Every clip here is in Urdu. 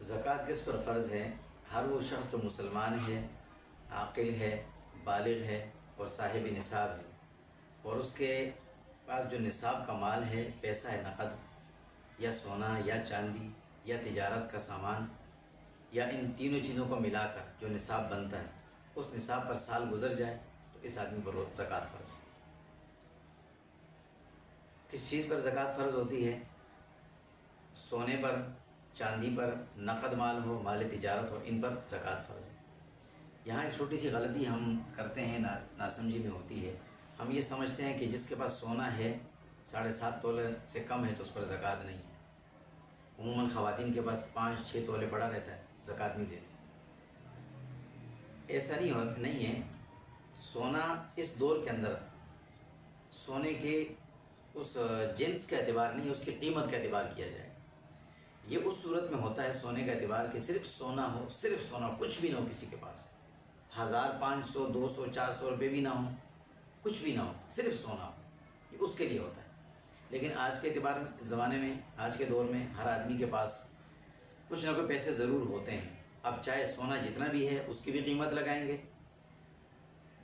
زکوٰۃ کس پر فرض ہے؟ ہر وہ شخص جو مسلمان ہے، عاقل ہے، بالغ ہے اور صاحب نصاب ہے، اور اس کے پاس جو نصاب کا مال ہے، پیسہ ہے، نقد یا سونا یا چاندی یا تجارت کا سامان یا ان تینوں چیزوں کو ملا کر جو نصاب بنتا ہے، اس نصاب پر سال گزر جائے تو اس آدمی پر زکوٰۃ فرض ہے۔ کس چیز پر زکوٰۃ فرض ہوتی ہے؟ سونے پر، چاندی پر، نقد مال ہو، مال تجارت ہو، ان پر زکوٰۃ فرض ہے۔ یہاں ایک چھوٹی سی غلطی ہم کرتے ہیں، ناسمجھی میں ہوتی ہے۔ ہم یہ سمجھتے ہیں کہ جس کے پاس سونا ہے 7.5 تولے سے کم ہے تو اس پر زکوٰۃ نہیں ہے۔ عموماً خواتین کے پاس 5-6 تولے پڑا رہتا ہے، زکوٰۃ نہیں دیتی۔ ایسا نہیں ہے۔ سونا اس دور کے اندر سونے کے اس جنس کا اعتبار نہیں، اس کی قیمت کا اعتبار کیا جائے۔ یہ اس صورت میں ہوتا ہے سونے کا اعتبار کہ صرف سونا ہو، صرف سونا، کچھ بھی نہ ہو کسی کے پاس، 1000، 500، 200، 400 روپے بھی نہ ہو، کچھ بھی نہ ہو، صرف سونا ہو، یہ اس کے لیے ہوتا ہے۔ لیکن آج کے اعتبار میں، زمانے میں، آج کے دور میں ہر آدمی کے پاس کچھ نہ کوئی پیسے ضرور ہوتے ہیں۔ اب چاہے سونا جتنا بھی ہے اس کی بھی قیمت لگائیں گے،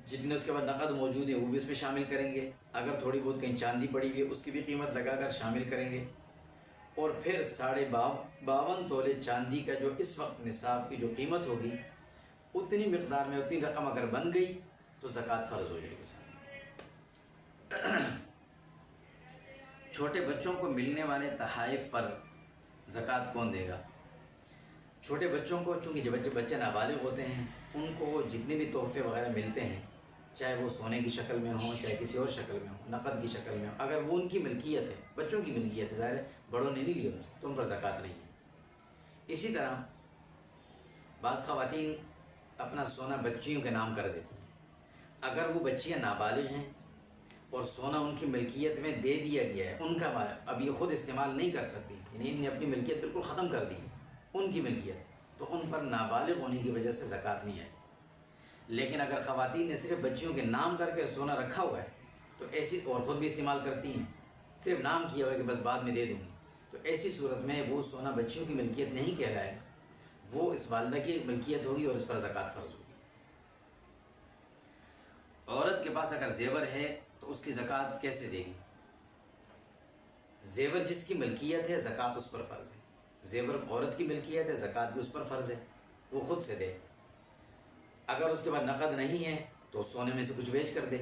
جتنے اس کے بعد نقد موجود ہے وہ بھی اس میں شامل کریں گے، اگر تھوڑی بہت کہیں چاندی پڑی ہوئی ہے اس کی بھی قیمت لگا کر شامل کریں گے، اور پھر 52.5 تولے چاندی کا جو اس وقت نصاب کی جو قیمت ہوگی، اتنی مقدار میں اتنی رقم اگر بن گئی تو زکوٰۃ فرض ہو جائے گی۔ چھوٹے بچوں کو ملنے والے تحائف پر زکوٰۃ کون دے گا؟ چھوٹے بچوں کو، چونکہ جب بچے نابالغ ہوتے ہیں، ان کو جتنے بھی تحفے وغیرہ ملتے ہیں، چاہے وہ سونے کی شکل میں ہوں، چاہے کسی اور شکل میں ہوں، نقد کی شکل میں ہوں، اگر وہ ان کی ملکیت ہے، بچوں کی ملکیت ہے، ظاہر ہے بڑوں نے نہیں لی ان سے، تو ان پر زکوٰۃ نہیں ہے۔ اسی طرح بعض خواتین اپنا سونا بچیوں کے نام کر دیتی ہیں۔ اگر وہ بچیاں نابالغ ہیں اور سونا ان کی ملکیت میں دے دیا گیا ہے، ان کا اب یہ خود استعمال نہیں کر سکتی، یعنی انہوں نے اپنی ملکیت بالکل ختم کر دی ہے، ان کی ملکیت، تو ان پر نابالغ ہونے کی وجہ سے زکوٰۃ نہیں آئے۔ لیکن اگر خواتین نے صرف بچیوں کے نام کر کے سونا رکھا ہوا ہے تو ایسی، اور خود بھی استعمال کرتی ہیں، صرف نام کیا ہوا ہے کہ بس بعد میں دے دوں گی، تو ایسی صورت میں وہ سونا بچیوں کی ملکیت نہیں کہلائے، وہ اس والدہ کی ملکیت ہوگی اور اس پر زکوٰۃ فرض ہوگی۔ عورت کے پاس اگر زیور ہے تو اس کی زکوٰۃ کیسے دے گی؟ زیور جس کی ملکیت ہے زکوٰۃ اس پر فرض ہے۔ زیور عورت کی ملکیت ہے، زکوٰۃ بھی اس پر فرض ہے، وہ خود سے دے۔ اگر اس کے بعد نقد نہیں ہے تو سونے میں سے کچھ بیچ کر دے۔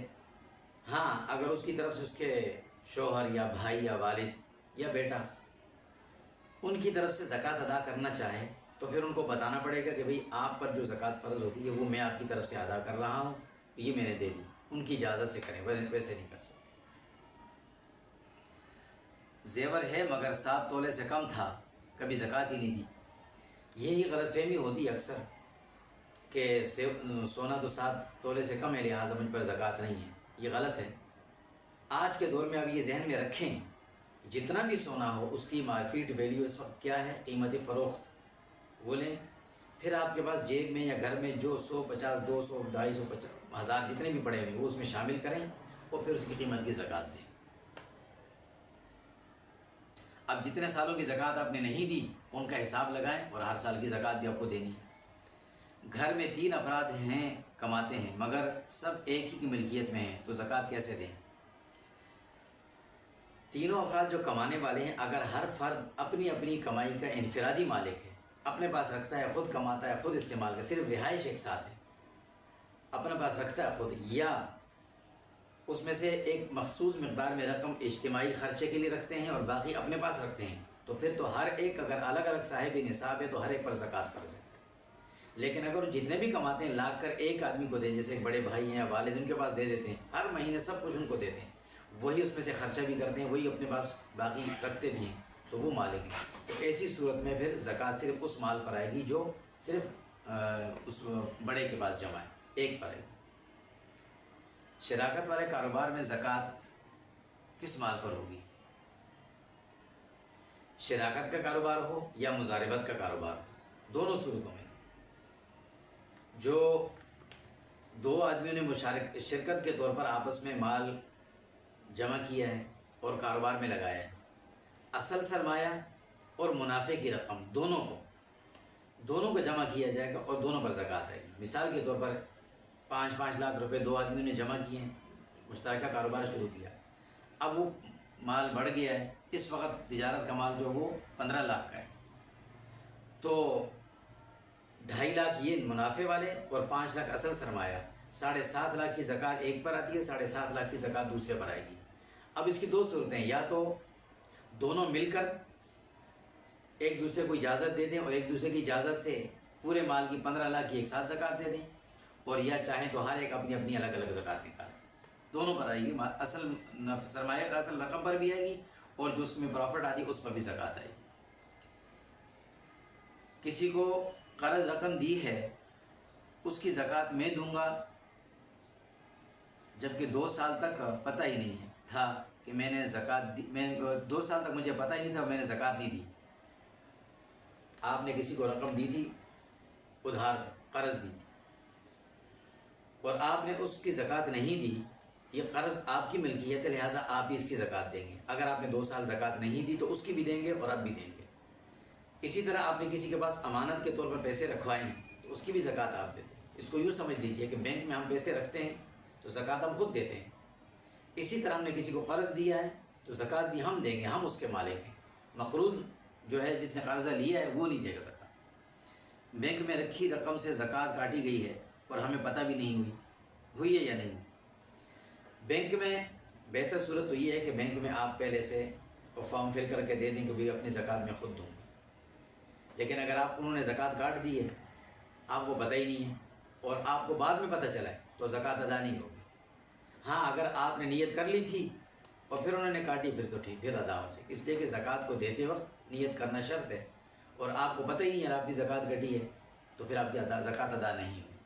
ہاں، اگر اس کی طرف سے اس کے شوہر یا بھائی یا والد یا بیٹا ان کی طرف سے زکوٰۃ ادا کرنا چاہے تو پھر ان کو بتانا پڑے گا کہ بھئی آپ پر جو زکوٰۃ فرض ہوتی ہے وہ میں آپ کی طرف سے ادا کر رہا ہوں، یہ میں نے دے دی، ان کی اجازت سے کریں، ویسے نہیں کر سکتے۔ زیور ہے مگر 7 تولے سے کم تھا، کبھی زکوٰۃ ہی نہیں دی۔ یہی غلط فہمی ہوتی ہے اکثر کہ سونا تو 7 تولے سے کم ہے لہٰذا مجھ پر زکوٰۃ نہیں ہے، یہ غلط ہے۔ آج کے دور میں اب یہ ذہن میں رکھیں، جتنا بھی سونا ہو اس کی مارکیٹ ویلیو اس وقت کیا ہے، قیمت فروخت، وہ لیں، پھر آپ کے پاس جیب میں یا گھر میں جو 100، 50، 200، 250، 1000 جتنے بھی پڑے ہوئے وہ اس میں شامل کریں اور پھر اس کی قیمت کی زکوٰۃ دیں۔ اب جتنے سالوں کی زکوٰۃ آپ نے نہیں دی ان کا حساب لگائیں اور ہر سال کی زکوٰۃ بھی آپ کو دینی ہے۔ گھر میں 3 افراد ہیں، کماتے ہیں مگر سب ایک ہی کی ملکیت میں ہیں تو زکوٰۃ کیسے دیں؟ تینوں افراد جو کمانے والے ہیں، اگر ہر فرد اپنی اپنی کمائی کا انفرادی مالک ہے، اپنے پاس رکھتا ہے، خود کماتا ہے، خود استعمال کرتا ہے، صرف رہائش ایک ساتھ ہے، اپنے پاس رکھتا ہے خود، یا اس میں سے ایک مخصوص مقدار میں رقم اجتماعی خرچے کے لیے رکھتے ہیں اور باقی اپنے پاس رکھتے ہیں، تو پھر تو ہر ایک اگر الگ الگ صاحب نصاب ہے تو ہر ایک پر زکوٰۃ فرض ہے۔ لیکن اگر جتنے بھی کماتے ہیں لا کر ایک آدمی کو دیں، جیسے بڑے بھائی ہیں یا والد ان کے پاس دے دیتے ہیں، ہر مہینے سب کچھ ان کو دیتے ہیں، وہی اس میں سے خرچہ بھی کرتے ہیں، وہی اپنے پاس باقی رکھتے بھی ہیں، تو وہ مالک ہیں۔ تو ایسی صورت میں پھر زکوٰۃ صرف اس مال پر آئے گی جو صرف اس بڑے کے پاس جمع ہے، ایک پر آئے گی۔ شراکت والے کاروبار میں زکوٰۃ کس مال پر ہوگی؟ شراکت کا کاروبار ہو یا مضاربت کا کاروبار ہو، دونوں صورتوں میں جو 2 آدمیوں نے شرکت کے طور پر آپس میں مال جمع کیا ہے اور کاروبار میں لگایا ہے، اصل سرمایہ اور منافع کی رقم دونوں کو دونوں کو جمع کیا جائے گا اور دونوں پر زکوٰۃ آئے گی۔ مثال کے طور پر 5 لاکھ روپے 2 آدمیوں نے جمع کیے ہیں، مشترکہ کاروبار شروع کیا، اب وہ مال بڑھ گیا ہے، اس وقت تجارت کا مال جو وہ 15 لاکھ کا ہے، تو 2.5 لاکھ یہ منافع والے اور 5 لاکھ اصل سرمایہ، 7.5 لاکھ کی زکوٰۃ ایک پر آتی ہے، 7.5 لاکھ کی زکوٰۃ دوسرے پر آئے گی۔ اب اس کی 2 صورتیں ہیں، یا تو دونوں مل کر ایک دوسرے کو اجازت دے دیں اور ایک دوسرے کی اجازت سے پورے مال کی 15 لاکھ کی ایک ساتھ زکوٰۃ دے دیں، اور یا چاہیں تو ہر ایک اپنی اپنی الگ الگ زکوٰۃ نکالیں، دونوں پر آئے گی، اصل سرمایہ کا اصل رقم پر بھی آئے گی اور جو اس میں پروفٹ آتی ہے اس پر بھی زکوٰۃ آئے گی۔ کسی کو قرض رقم دی ہے، اس کی زکوٰۃ میں دوں گا، جبکہ 2 سال تک پتہ ہی نہیں تھا کہ میں نے زکوٰۃ دی، 2 سال تک مجھے پتہ ہی نہیں تھا میں نے زکوٰۃ نہیں دی۔ آپ نے کسی کو رقم دی تھی، ادھار قرض دی تھی، اور آپ نے اس کی زکوٰۃ نہیں دی، یہ قرض آپ کی ملکیت ہے، لہٰذا آپ بھی اس کی زکوٰۃ دیں گے۔ اگر آپ نے 2 سال زکوٰۃ نہیں دی تو اس کی بھی دیں گے اور اب بھی دیں گے۔ اسی طرح آپ نے کسی کے پاس امانت کے طور پر پیسے رکھوائے ہیں تو اس کی بھی زکوٰۃ آپ دیتے ہیں۔ اس کو یوں سمجھ لیجئے کہ بینک میں ہم پیسے رکھتے ہیں تو زکوٰۃ ہم خود دیتے ہیں، اسی طرح ہم نے کسی کو قرض دیا ہے تو زکوٰۃ بھی ہم دیں گے، ہم اس کے مالک ہیں۔ مقروض جو ہے، جس نے قرضہ لیا ہے، وہ نہیں دے گا زکوٰۃ۔ بینک میں رکھی رقم سے زکوٰۃ کاٹی گئی ہے اور ہمیں پتہ بھی نہیں ہوئی ہے یا نہیں۔ بینک میں بہتر صورت تو یہ ہے کہ بینک میں آپ پہلے سے فارم فل کر کے دے دیں کہ بھئی اپنی زکوٰۃ میں خود دوں گا، لیکن اگر انہوں نے زکوٰۃ کاٹ دی ہے، آپ کو پتہ ہی نہیں ہے اور آپ کو بعد میں پتہ چلا ہے تو زکوٰۃ ادا نہیں ہوگی۔ ہاں، اگر آپ نے نیت کر لی تھی اور پھر انہوں نے کاٹی، پھر تو ٹھیک، پھر ادا ہو جائے گی، اس لیے کہ زکوٰۃ کو دیتے وقت نیت کرنا شرط ہے، اور آپ کو پتہ ہی نہیں ہے آپ کی زکوٰۃ کٹی ہے تو پھر آپ کی زکوٰۃ ادا نہیں ہوگی۔